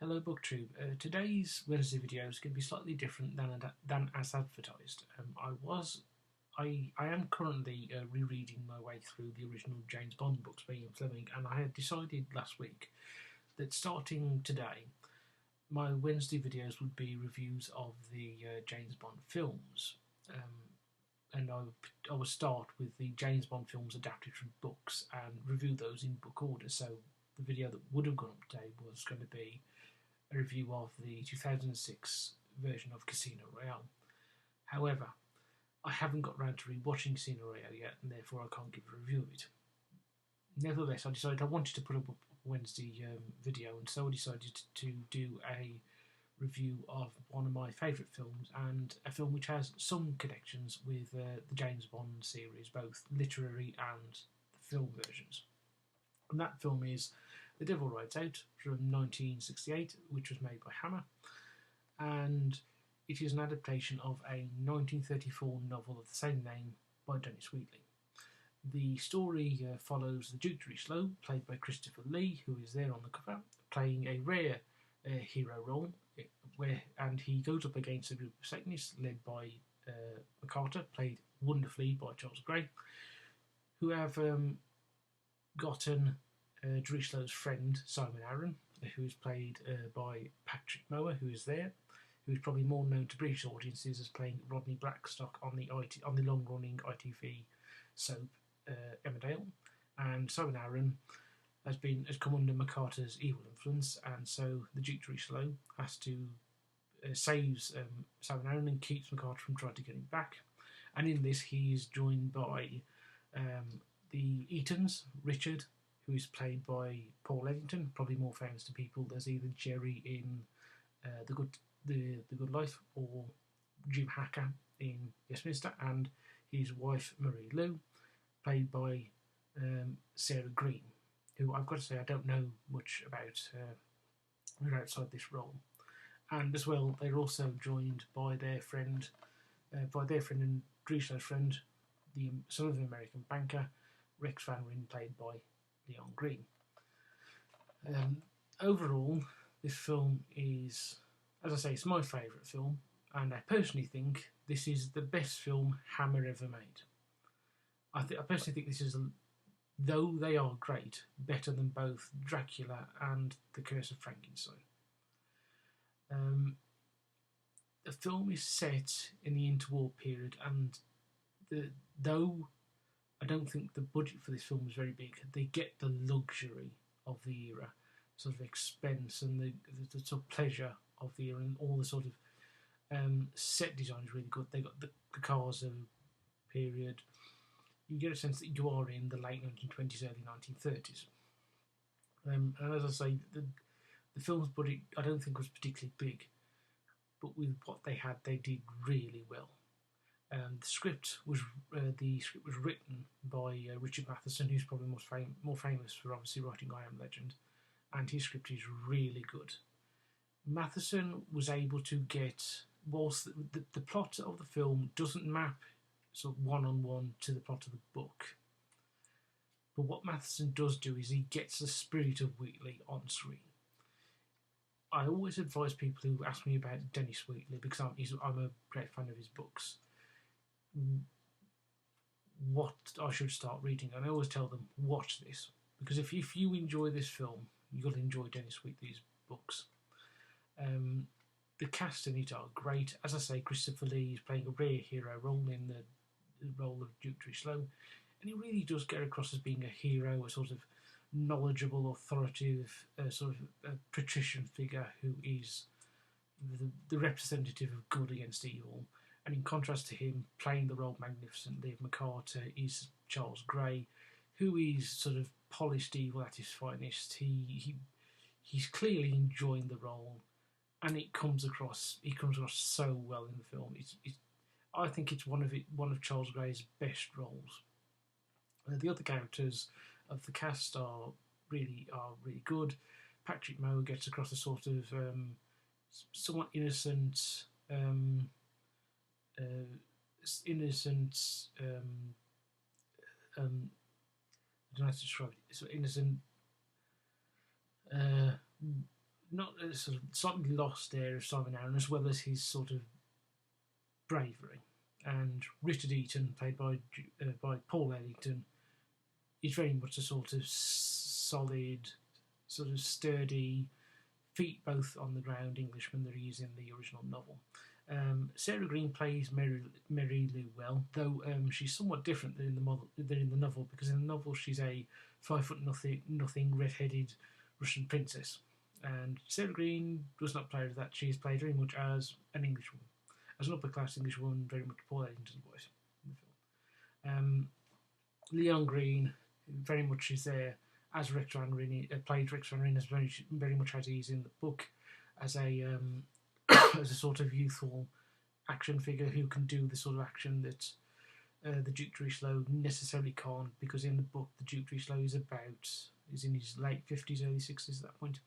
Hello BookTube. Today's Wednesday video is going to be slightly different than as advertised. I am currently rereading my way through the original James Bond books by Ian Fleming, and I had decided last week that starting today, my Wednesday videos would be reviews of the James Bond films, and I would start with the James Bond films adapted from books and review those in book order. So the video that would have gone up today was going to be a review of the 2006 version of Casino Royale. However, I haven't got round to rewatching Casino Royale yet, and therefore I can't give a review of it. Nevertheless, I decided I wanted to put up a Wednesday video, and so I decided to do a review of one of my favourite films, and a film which has some connections with the James Bond series, both literary and the film versions. And that film is The Devil Rides Out from 1968, which was made by Hammer, and it is an adaptation of a 1934 novel of the same name by Dennis Wheatley. The story follows the Duke de Richelieu, played by Christopher Lee, who is there on the cover, playing a rare hero role, and he goes up against a group of Satanists led by MacArthur, played wonderfully by Charles Gray, who have gotten de Richelieu's friend Simon Arron, who is played by Patrick Mower, who is there, who is probably more known to British audiences as playing Rodney Blackstock on the long-running ITV soap Emmerdale. And Simon Arron has come under MacArthur's evil influence, and so the Duke de Richelieu has to saves Simon Arron and keeps MacArthur from trying to get him back. And in this, he is joined by the Eatons, Richard, who is played by Paul Eddington, probably more famous to people as either Jerry in The Good Life or Jim Hacker in Westminster, and his wife Marie Lou, played by Sarah Greene, who I've got to say I don't know much about her outside this role. And as well, they're also joined by their friend and Richelieu's friend, the son of an American banker, Rex Van Ryn, played by Leon Green. Overall, this film is, as I say, it's my favourite film, and I personally think this is the best film Hammer ever made. I personally think this is, though they are great, better than both Dracula and The Curse of Frankenstein. The film is set in the interwar period, and though I don't think the budget for this film was very big, they get the luxury of the era, sort of expense and the sort of pleasure of the era, and all the sort of set design is really good. They got the cars of period. You get a sense that you are in the late 1920s, early 1930s. And as I say, the film's budget I don't think was particularly big, but with what they had, they did really well. The script was written by Richard Matheson, who's probably more famous for obviously writing I Am Legend, and his script is really good. Matheson was able to get, whilst the plot of the film doesn't map sort of one-on-one to the plot of the book, but what Matheson does do is he gets the spirit of Wheatley on screen. I always advise people who ask me about Dennis Wheatley, because I'm a great fan of his books, what I should start reading, and I always tell them, watch this, because if you enjoy this film, you'll enjoy Dennis Wheatley's books. The cast in it are great. As I say, Christopher Lee is playing a rare hero role in the role of Duke de Richelieu, and he really does get across as being a hero, a sort of knowledgeable, authoritative, sort of patrician figure who is the representative of good against evil. And in contrast to him, playing the role magnificently of MacArthur is Charles Gray, who is sort of polished evil at his finest. He's clearly enjoying the role, and it comes across so well in the film. I think it's one of Charles Gray's best roles. The other characters of the cast are really good. Patrick Mower gets across a sort of somewhat innocent. I don't know how to describe it. It's innocent, not a sort of slightly lost air of Simon Arron, as well as his sort of bravery. And Richard Eaton, played by Paul Eddington, is very much a sort of solid, sort of sturdy, feet both on the ground Englishman that he is in the original novel. Sarah Greene plays Mary Lou well, though she's somewhat different than in the novel, because in the novel she's a 5 foot nothing red-headed Russian princess, and Sarah Greene does not play as that. She is played very much as an Englishwoman, as an upper-class Englishwoman, very much Paul Eddington's voice in the film. Leon Greene very much is there as Rex Van Ryn, played Rex Van Ryn as very much as he is in the book, as a as a sort of youthful action figure who can do the sort of action that the Duke de Richelieu necessarily can't, because in the book the Duke de Richelieu is in his late 50s, early 60s at that point.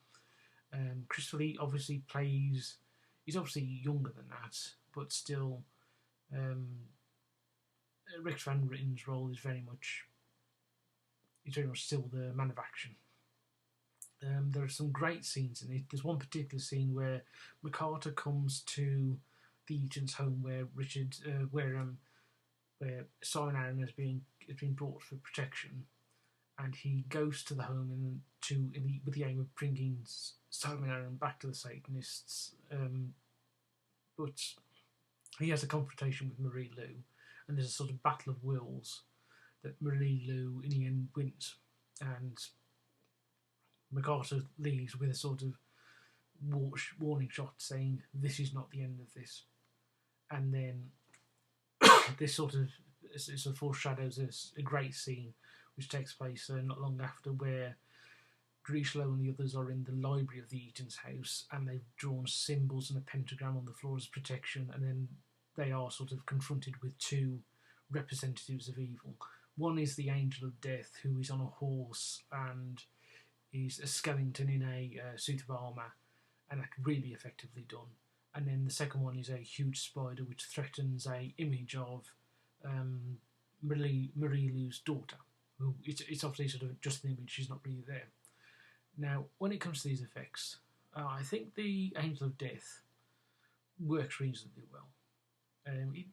Christopher Lee obviously plays, he's obviously younger than that, but still Rex Van Ryn's role is very much still the man of action. There are some great scenes in it. There's one particular scene where MacArthur comes to the Eaton's home where where Simon Arron has been brought for protection, and he goes to the home with the aim of bringing Simon Arron back to the Satanists. But he has a confrontation with Marie Lou, and there's a sort of battle of wills that Marie Lou in the end wins, and MacArthur leaves with a sort of warning shot saying, "This is not the end of this." And then this sort of foreshadows a great scene which takes place not long after, where Richelieu and the others are in the library of the Eaton's house, and they've drawn symbols and a pentagram on the floor as protection, and then they are sort of confronted with two representatives of evil. One is the Angel of Death, who is on a horse and is a skeleton in a suit of armour, and that's really effectively done. And then the second one is a huge spider which threatens a image of Marie Lou's daughter. Who it's obviously sort of just an image, she's not really there. Now, when it comes to these effects, I think the Angel of Death works reasonably well.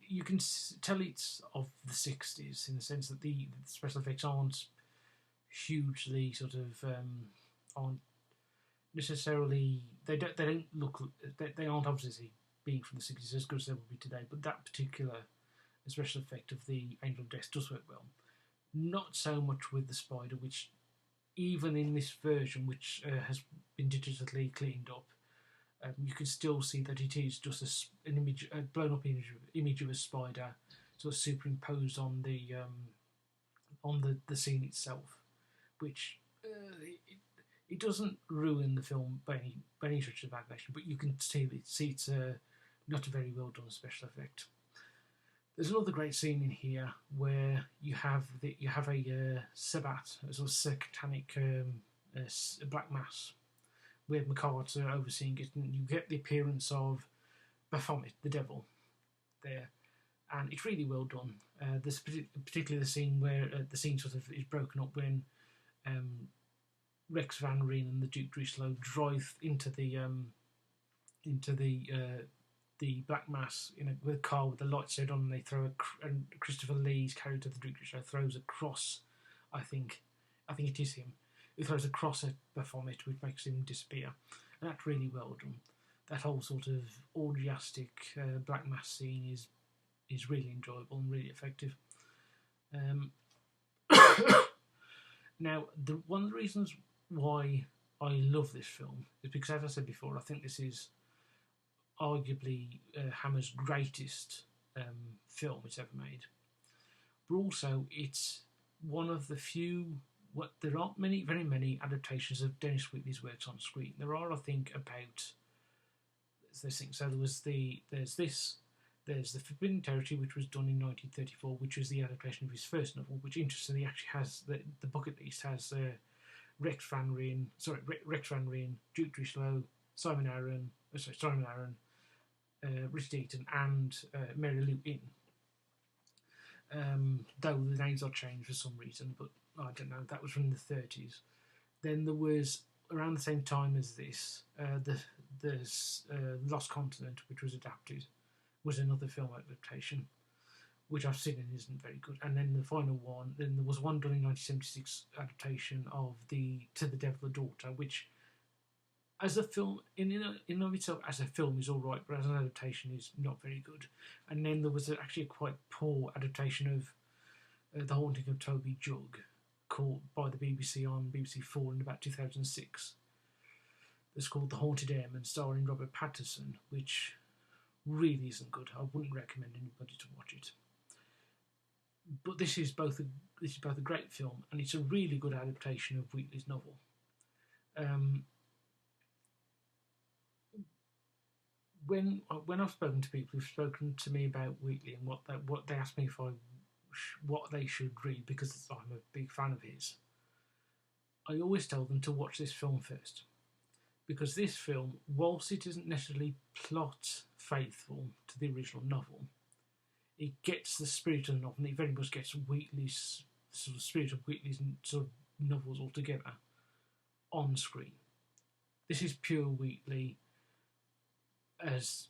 You can tell it's of the 60s in the sense that the special effects aren't hugely aren't necessarily, they aren't obviously being from the 60s as good as they would be today, but that particular special effect of the Angel of Death does work well. Not so much with the spider, which even in this version, which has been digitally cleaned up, you can still see that it is just an image, a blown up image of a spider, sort of superimposed on the scene itself, which it doesn't ruin the film by any stretch of imagination, but you can see it's not a very well done special effect. There's another great scene in here where you have a Sabbat, a sort of satanic black mass, with MacArthur overseeing it, and you get the appearance of Baphomet, the devil, there, and it's really well done. There's particularly the scene where the scene sort of is broken up when Rex Van Ryn and the Duke de Richelieu drive into the Black Mass with a car with the lights shed on, and they throw and Christopher Lee's character, the Duke de Richelieu, throws a cross. I think it is him. He throws a cross at Baphomet, which makes him disappear, and that's really well done. That whole sort of orgiastic Black Mass scene is really enjoyable and really effective. Now, one of the reasons why I love this film is because, as I said before, I think this is arguably Hammer's greatest film it's ever made. But also, it's one of the few. There aren't very many adaptations of Dennis Wheatley's works on screen. There are, I think, about this thing. So there's The Forbidden Territory, which was done in 1934, which was the adaptation of his first novel, which interestingly actually has the book at least has Rex Van Ryn, Duke de Richelieu, Simon Arron, Richard Eaton, and Mary Lou in. Though the names are changed for some reason, but I don't know. That was from the 30s. Then there was around the same time as this, the Lost Continent, which was adapted, was another film adaptation, which I've seen and isn't very good. And then the final one, then there was one done in 1976 adaptation of To the Devil a Daughter, which, as a film, in of itself, as a film is all right, but as an adaptation is not very good. And then there was actually a quite poor adaptation of The Haunting of Toby Jug, called by the BBC on BBC 4 in about 2006. It's called The Haunted Airman, starring Robert Pattinson, which really isn't good. I wouldn't recommend anybody to watch it. But this is both a great film, and it's a really good adaptation of Wheatley's novel. When I've spoken to people who've spoken to me about Wheatley and what they ask me what they should read, because I'm a big fan of his, I always tell them to watch this film first, because this film, whilst it isn't necessarily plot faithful to the original novel, it gets the spirit of the novel, and it very much gets Wheatley's sort of spirit of Wheatley's sort of novels altogether on screen. This is pure Wheatley as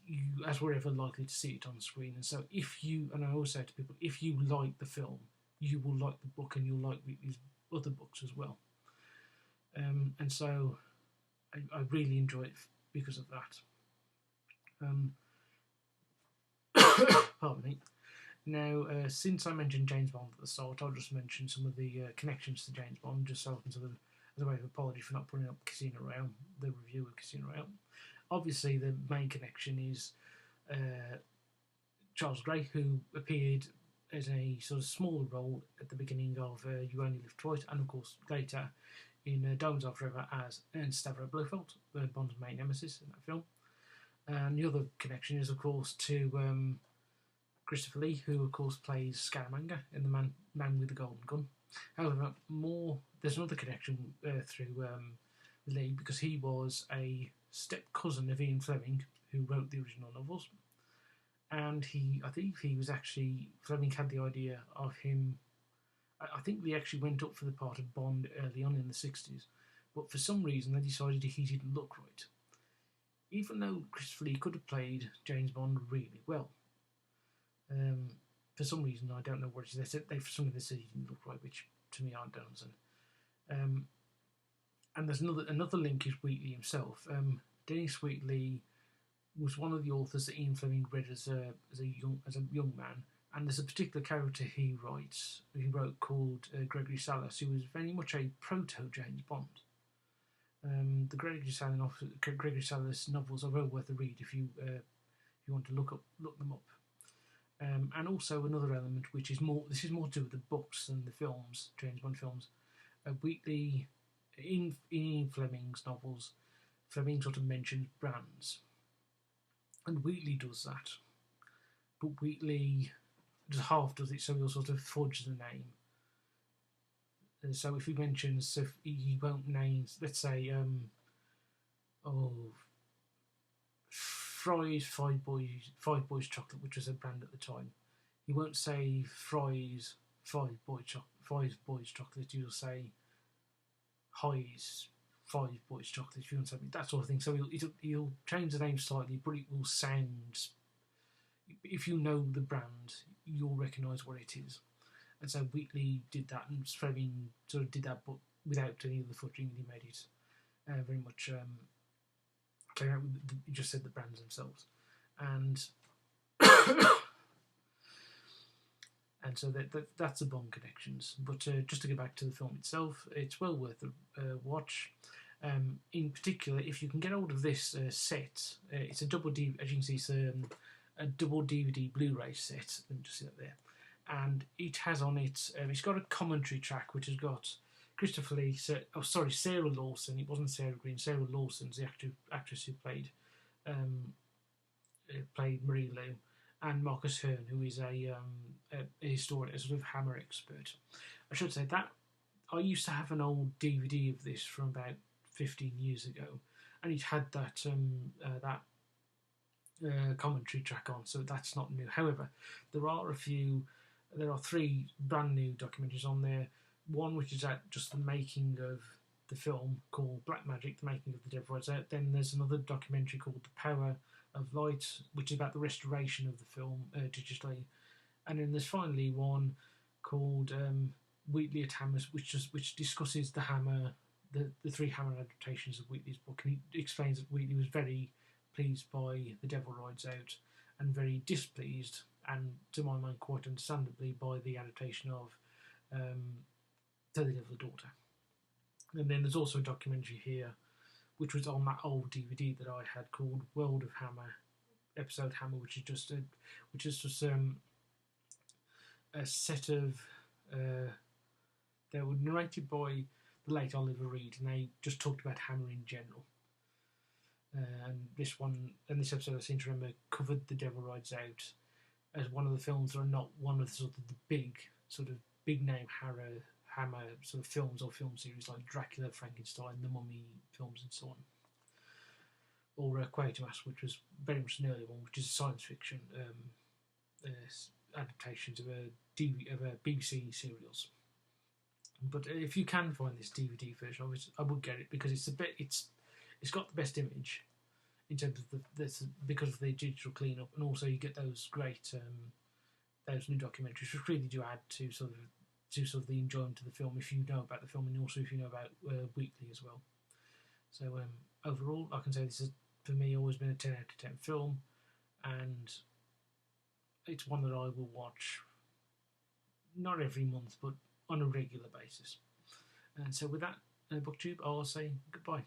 we're ever likely to see it on screen. And so and I always say to people, if you like the film, you will like the book, and you'll like Wheatley's other books as well. And so I really enjoy it because of that. Pardon me. Now, since I mentioned James Bond at the start, I'll just mention some of the connections to James Bond, just so I can sort of, as a way of apology for not putting up Casino Royale, the review of Casino Royale. Obviously, the main connection is Charles Gray, who appeared as a sort of smaller role at the beginning of You Only Live Twice, and of course later in Diamonds Are Forever as Ernst Stavro Blofeld, Bond's main nemesis in that film. And the other connection is, of course, to Christopher Lee, who of course plays Scaramanga in The Man with the Golden Gun. However, there's another connection through Lee, because he was a step cousin of Ian Fleming, who wrote the original novels, and Fleming had the idea of him. I think Lee actually went up for the part of Bond early on in the 60s, but for some reason they decided he didn't look right, even though Christopher Lee could have played James Bond really well. For some reason, I don't know what it is, they said he didn't look right, which to me I don't understand. And there's another link is Wheatley himself. Dennis Wheatley was one of the authors that Ian Fleming read as a young man, and there's a particular character he wrote called Gregory Salas, who was very much a proto James Bond. The Gregory Salas novels are well worth a read if you want to look them up. And also another element, which is this is more to do with the books than the films, James Bond films. Wheatley, in Fleming's novels, Fleming sort of mentions brands, and Wheatley does that, but Wheatley just half does it, so he'll sort of fudge the name. So if he mentions, he won't name, let's say, Fry's Five Boys Chocolate, which was a brand at the time. He won't say Fry's Five Boys Chocolate. He'll say High's Five Boys Chocolate, if you want something, that sort of thing. So he'll change the name slightly, but it will sound. If you know the brand, you'll recognise what it is. And so Wheatley did that, and Fleming sort of did that, but without any of the fudging. He made it very much. He just said the brands themselves, and and so that's the Bond connections. But just to get back to the film itself, it's well worth a watch. In particular, if you can get hold of this set, it's a double DVD. As you can see, it's a double DVD Blu-ray set. Let me just see that there, and it has on it. It's got a commentary track which has got Christopher Lee, Sarah Lawson. It wasn't Sarah Greene. Sarah Lawson's the actress who played Marie Lou, and Marcus Hearn, who is a historian, a sort of Hammer expert. I should say that I used to have an old DVD of this from about 15 years ago, and it had that commentary track on, so that's not new. However, there are three brand new documentaries on there. One which is at just the making of the film called Black Magic: The Making of the Devil Rides Out. Then there's another documentary called The Power of Light, which is about the restoration of the film digitally. And then there's finally one called Wheatley at Hammers, which discusses the Hammer, the three Hammer adaptations of Wheatley's book, and he explains that Wheatley was very pleased by The Devil Rides Out and very displeased, and to my mind quite understandably, by the adaptation of To the Devil's Daughter. And then there's also a documentary here which was on that old DVD that I had called World of Hammer, Episode Hammer, which is just a set of they were narrated by the late Oliver Reed, and they just talked about Hammer in general. And this episode, I seem to remember, covered The Devil Rides Out as one of the films that are not one of the big name Hammer sort of films or film series like Dracula, Frankenstein, The Mummy films, and so on. Or Quatermass, which was very much an early one, which is a science fiction adaptations of BBC serials. But if you can find this DVD version, I would get it, because it's got the best image in terms of because of the digital cleanup, and also you get those great those new documentaries, which really do add to sort of the enjoyment of the film if you know about the film, and also if you know about Wheatley as well. So overall, I can say this has for me always been a 10 out of 10 film, and it's one that I will watch not every month, but on a regular basis. And so with that, BookTube, I'll say goodbye.